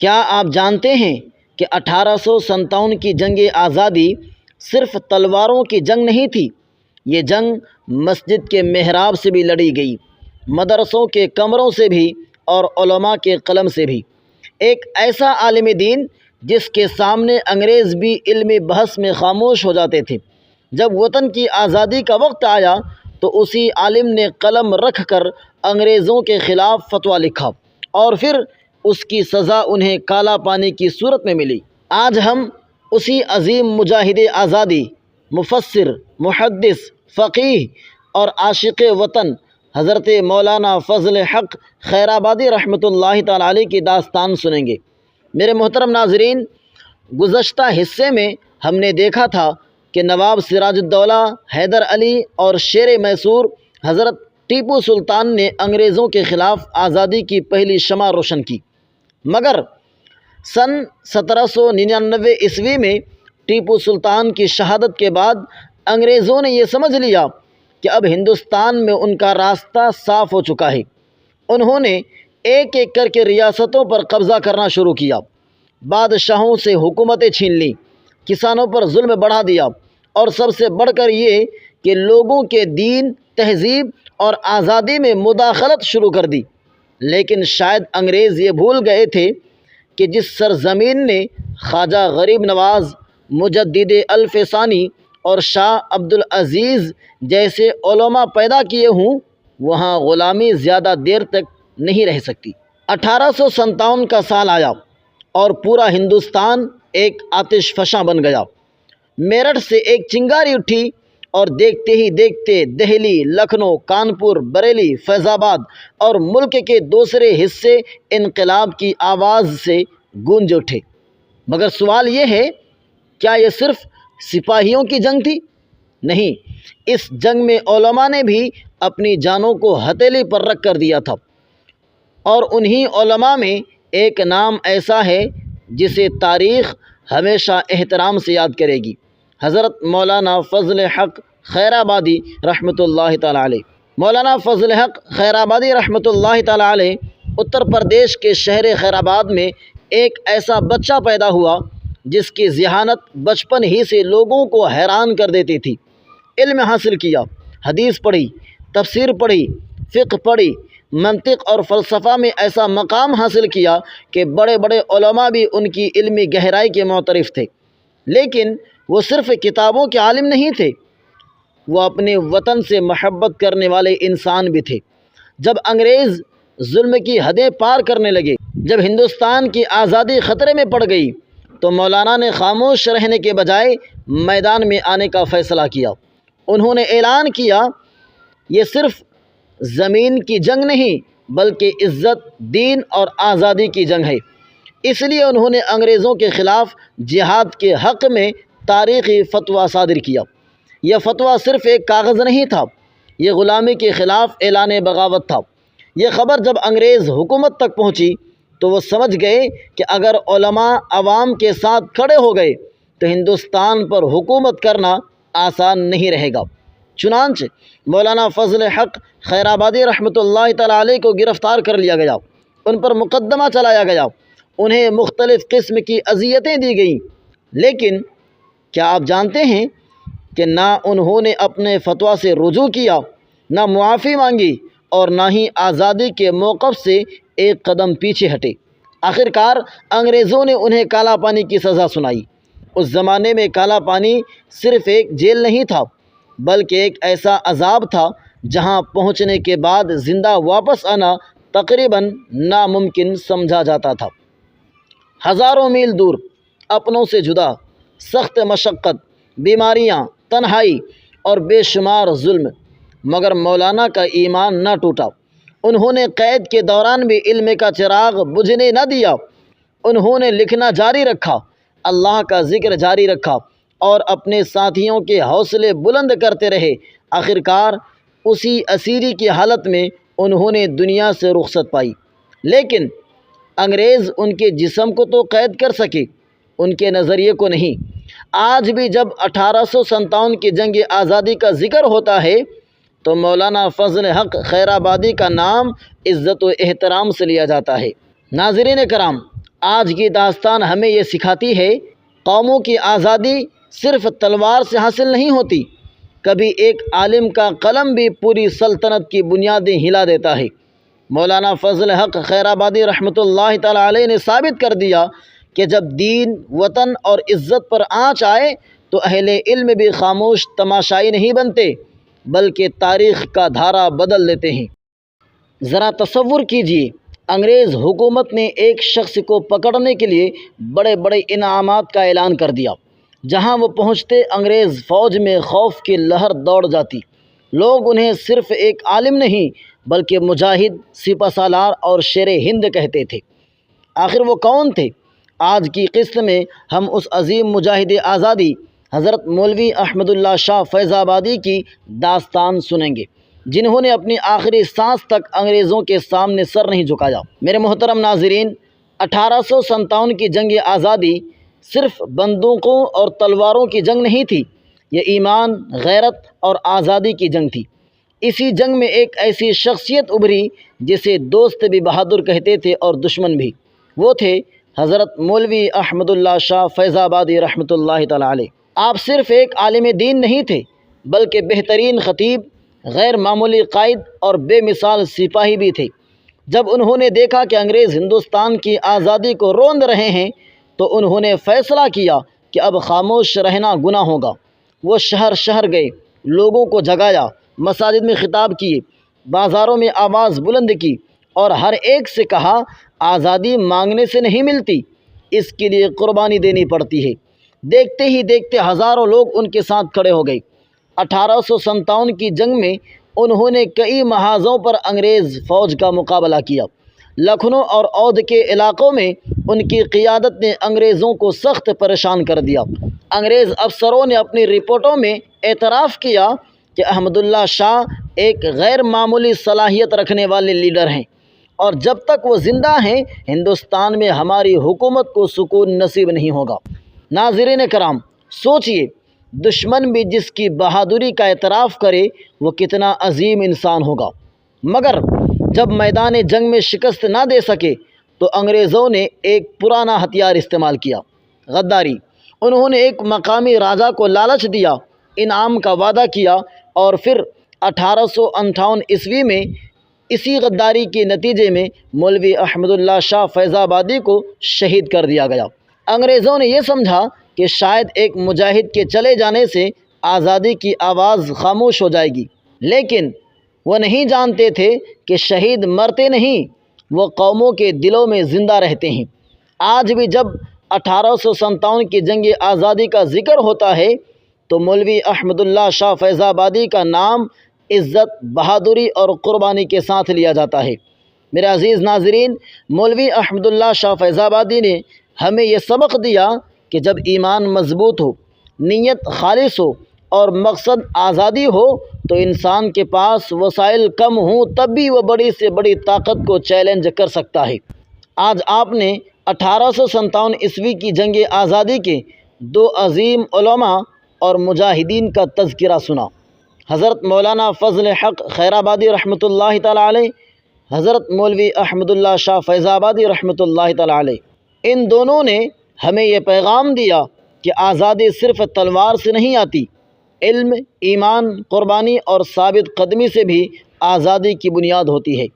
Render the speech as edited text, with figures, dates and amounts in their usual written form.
کیا آپ جانتے ہیں کہ 1857 کی جنگ آزادی صرف تلواروں کی جنگ نہیں تھی؟ یہ جنگ مسجد کے محراب سے بھی لڑی گئی، مدرسوں کے کمروں سے بھی اور علماء کے قلم سے بھی۔ ایک ایسا عالم دین جس کے سامنے انگریز بھی علمی بحث میں خاموش ہو جاتے تھے۔ جب وطن کی آزادی کا وقت آیا تو اسی عالم نے قلم رکھ کر انگریزوں کے خلاف فتویٰ لکھا، اور پھر اس کی سزا انہیں کالا پانی کی صورت میں ملی۔ آج ہم اسی عظیم مجاہد آزادی، مفسر، محدث، فقیہ اور عاشق وطن حضرت مولانا فضل حق خیرآبادی رحمۃ اللہ تعالی علیہ کی داستان سنیں گے۔ میرے محترم ناظرین، گزشتہ حصے میں ہم نے دیکھا تھا کہ نواب سراج الدولہ حیدر علی اور شیر میسور حضرت ٹیپو سلطان نے انگریزوں کے خلاف آزادی کی پہلی شمع روشن کی، مگر سن 1799 عیسوی میں ٹیپو سلطان کی شہادت کے بعد انگریزوں نے یہ سمجھ لیا کہ اب ہندوستان میں ان کا راستہ صاف ہو چکا ہے۔ انہوں نے ایک ایک کر کے ریاستوں پر قبضہ کرنا شروع کیا، بادشاہوں سے حکومتیں چھین لیں، کسانوں پر ظلم بڑھا دیا، اور سب سے بڑھ کر یہ کہ لوگوں کے دین، تہذیب اور آزادی میں مداخلت شروع کر دی۔ لیکن شاید انگریز یہ بھول گئے تھے کہ جس سرزمین نے خواجہ غریب نواز، مجدد الف ثانی اور شاہ عبد العزیز جیسے علماء پیدا کیے ہوں، وہاں غلامی زیادہ دیر تک نہیں رہ سکتی۔ 1857 کا سال آیا اور پورا ہندوستان ایک آتش فشاں بن گیا۔ میرٹھ سے ایک چنگاری اٹھی اور دیکھتے ہی دیکھتے دہلی، لکھنؤ، کانپور، بریلی، فیض آباد اور ملک کے دوسرے حصے انقلاب کی آواز سے گونج اٹھے۔ مگر سوال یہ ہے، کیا یہ صرف سپاہیوں کی جنگ تھی؟ نہیں، اس جنگ میں علماء نے بھی اپنی جانوں کو ہتھیلی پر رکھ کر دیا تھا، اور انہی علماء میں ایک نام ایسا ہے جسے تاریخ ہمیشہ احترام سے یاد کرے گی، حضرت مولانا فضل حق خیرآبادی رحمۃ اللہ تعالی علیہ۔ مولانا فضل حق خیرآبادی رحمۃ اللہ تعالی علیہ اتر پردیش کے شہر خیرآباد میں ایک ایسا بچہ پیدا ہوا جس کی ذہانت بچپن ہی سے لوگوں کو حیران کر دیتی تھی۔ علم حاصل کیا، حدیث پڑھی، تفسیر پڑھی، فقہ پڑھی، منطق اور فلسفہ میں ایسا مقام حاصل کیا کہ بڑے بڑے علماء بھی ان کی علمی گہرائی کے معترف تھے۔ لیکن وہ صرف کتابوں کے عالم نہیں تھے، وہ اپنے وطن سے محبت کرنے والے انسان بھی تھے۔ جب انگریز ظلم کی حدیں پار کرنے لگے، جب ہندوستان کی آزادی خطرے میں پڑ گئی، تو مولانا نے خاموش رہنے کے بجائے میدان میں آنے کا فیصلہ کیا۔ انہوں نے اعلان کیا، یہ صرف زمین کی جنگ نہیں بلکہ عزت، دین اور آزادی کی جنگ ہے۔ اس لیے انہوں نے انگریزوں کے خلاف جہاد کے حق میں تاریخی فتویٰ صادر کیا۔ یہ فتویٰ صرف ایک کاغذ نہیں تھا، یہ غلامی کے خلاف اعلان بغاوت تھا۔ یہ خبر جب انگریز حکومت تک پہنچی تو وہ سمجھ گئے کہ اگر علماء عوام کے ساتھ کھڑے ہو گئے تو ہندوستان پر حکومت کرنا آسان نہیں رہے گا۔ چنانچہ مولانا فضل حق خیرآبادی رحمۃ اللہ تعالی علیہ کو گرفتار کر لیا گیا، ان پر مقدمہ چلایا گیا، انہیں مختلف قسم کی اذیتیں دی گئیں۔ لیکن کیا آپ جانتے ہیں کہ نہ انہوں نے اپنے فتویٰ سے رجوع کیا، نہ معافی مانگی، اور نہ ہی آزادی کے موقف سے ایک قدم پیچھے ہٹے۔ آخرکار انگریزوں نے انہیں کالا پانی کی سزا سنائی۔ اس زمانے میں کالا پانی صرف ایک جیل نہیں تھا بلکہ ایک ایسا عذاب تھا جہاں پہنچنے کے بعد زندہ واپس آنا تقریباً ناممکن سمجھا جاتا تھا۔ ہزاروں میل دور، اپنوں سے جدا، سخت مشقت، بیماریاں، تنہائی اور بے شمار ظلم، مگر مولانا کا ایمان نہ ٹوٹا۔ انہوں نے قید کے دوران بھی علم کا چراغ بجھنے نہ دیا۔ انہوں نے لکھنا جاری رکھا، اللہ کا ذکر جاری رکھا، اور اپنے ساتھیوں کے حوصلے بلند کرتے رہے۔ آخرکار اسی اسیری کی حالت میں انہوں نے دنیا سے رخصت پائی۔ لیکن انگریز ان کے جسم کو تو قید کر سکے، ان کے نظریے کو نہیں۔ آج بھی جب 1857 کی جنگ آزادی کا ذکر ہوتا ہے تو مولانا فضل حق خیرآبادی کا نام عزت و احترام سے لیا جاتا ہے۔ ناظرین کرام، آج کی داستان ہمیں یہ سکھاتی ہے قوموں کی آزادی صرف تلوار سے حاصل نہیں ہوتی، کبھی ایک عالم کا قلم بھی پوری سلطنت کی بنیادیں ہلا دیتا ہے۔ مولانا فضل حق خیر آبادی رحمۃ اللہ تعالی علیہ نے ثابت کر دیا کہ جب دین، وطن اور عزت پر آنچ آئے تو اہل علم بھی خاموش تماشائی نہیں بنتے بلکہ تاریخ کا دھارا بدل دیتے ہیں۔ ذرا تصور کیجیے، انگریز حکومت نے ایک شخص کو پکڑنے کے لیے بڑے بڑے انعامات کا اعلان کر دیا۔ جہاں وہ پہنچتے انگریز فوج میں خوف کی لہر دوڑ جاتی۔ لوگ انہیں صرف ایک عالم نہیں بلکہ مجاہد، سپہ سالار اور شیر ہند کہتے تھے۔ آخر وہ کون تھے؟ آج کی قسط میں ہم اس عظیم مجاہد آزادی حضرت مولوی احمد اللہ شاہ فیض آبادی کی داستان سنیں گے، جنہوں نے اپنی آخری سانس تک انگریزوں کے سامنے سر نہیں جھکایا۔ میرے محترم ناظرین، 1857 کی جنگ آزادی صرف بندوقوں اور تلواروں کی جنگ نہیں تھی، یہ ایمان، غیرت اور آزادی کی جنگ تھی۔ اسی جنگ میں ایک ایسی شخصیت ابھری جسے دوست بھی بہادر کہتے تھے اور دشمن بھی۔ وہ تھے حضرت مولوی احمد اللہ شاہ فیض آبادی رحمۃ اللہ تعالی علیہ۔ آپ صرف ایک عالم دین نہیں تھے بلکہ بہترین خطیب، غیر معمولی قائد اور بے مثال سپاہی بھی تھے۔ جب انہوں نے دیکھا کہ انگریز ہندوستان کی آزادی کو روند رہے ہیں تو انہوں نے فیصلہ کیا کہ اب خاموش رہنا گناہ ہوگا۔ وہ شہر شہر گئے، لوگوں کو جگایا، مساجد میں خطاب کیے، بازاروں میں آواز بلند کی اور ہر ایک سے کہا آزادی مانگنے سے نہیں ملتی، اس کے لیے قربانی دینی پڑتی ہے۔ دیکھتے ہی دیکھتے ہزاروں لوگ ان کے ساتھ کھڑے ہو گئے۔ 1857 کی جنگ میں انہوں نے کئی محاذوں پر انگریز فوج کا مقابلہ کیا۔ لکھنؤ اور اودھ کے علاقوں میں ان کی قیادت نے انگریزوں کو سخت پریشان کر دیا۔ انگریز افسروں نے اپنی رپورٹوں میں اعتراف کیا کہ احمد اللہ شاہ ایک غیر معمولی صلاحیت رکھنے والے لیڈر ہیں اور جب تک وہ زندہ ہیں ہندوستان میں ہماری حکومت کو سکون نصیب نہیں ہوگا۔ ناظرین کرام، سوچئے، دشمن بھی جس کی بہادری کا اعتراف کرے وہ کتنا عظیم انسان ہوگا۔ مگر جب میدان جنگ میں شکست نہ دے سکے تو انگریزوں نے ایک پرانا ہتھیار استعمال کیا، غداری۔ انہوں نے ایک مقامی راجا کو لالچ دیا، انعام کا وعدہ کیا اور پھر 1858 عیسوی میں اسی غداری کے نتیجے میں مولوی احمد اللہ شاہ فیض آبادی کو شہید کر دیا گیا۔ انگریزوں نے یہ سمجھا کہ شاید ایک مجاہد کے چلے جانے سے آزادی کی آواز خاموش ہو جائے گی، لیکن وہ نہیں جانتے تھے کہ شہید مرتے نہیں، وہ قوموں کے دلوں میں زندہ رہتے ہیں۔ آج بھی جب 1857 کی جنگ آزادی کا ذکر ہوتا ہے تو مولوی احمد اللہ شاہ فیض آبادی کا نام عزت، بہادری اور قربانی کے ساتھ لیا جاتا ہے۔ میرے عزیز ناظرین، مولوی احمد اللہ شاہ فیض آبادی نے ہمیں یہ سبق دیا کہ جب ایمان مضبوط ہو، نیت خالص ہو اور مقصد آزادی ہو تو انسان کے پاس وسائل کم ہوں تب بھی وہ بڑی سے بڑی طاقت کو چیلنج کر سکتا ہے۔ آج آپ نے 1857 عیسوی کی جنگ آزادی کے دو عظیم علماء اور مجاہدین کا تذکرہ سنا، حضرت مولانا فضل حق خیر آبادی رحمۃ اللہ تعالی علیہ، حضرت مولوی احمد اللہ شاہ فیض آبادی رحمۃ اللہ تعالی علیہ۔ ان دونوں نے ہمیں یہ پیغام دیا کہ آزادی صرف تلوار سے نہیں آتی، علم، ایمان، قربانی اور ثابت قدمی سے بھی آزادی کی بنیاد ہوتی ہے۔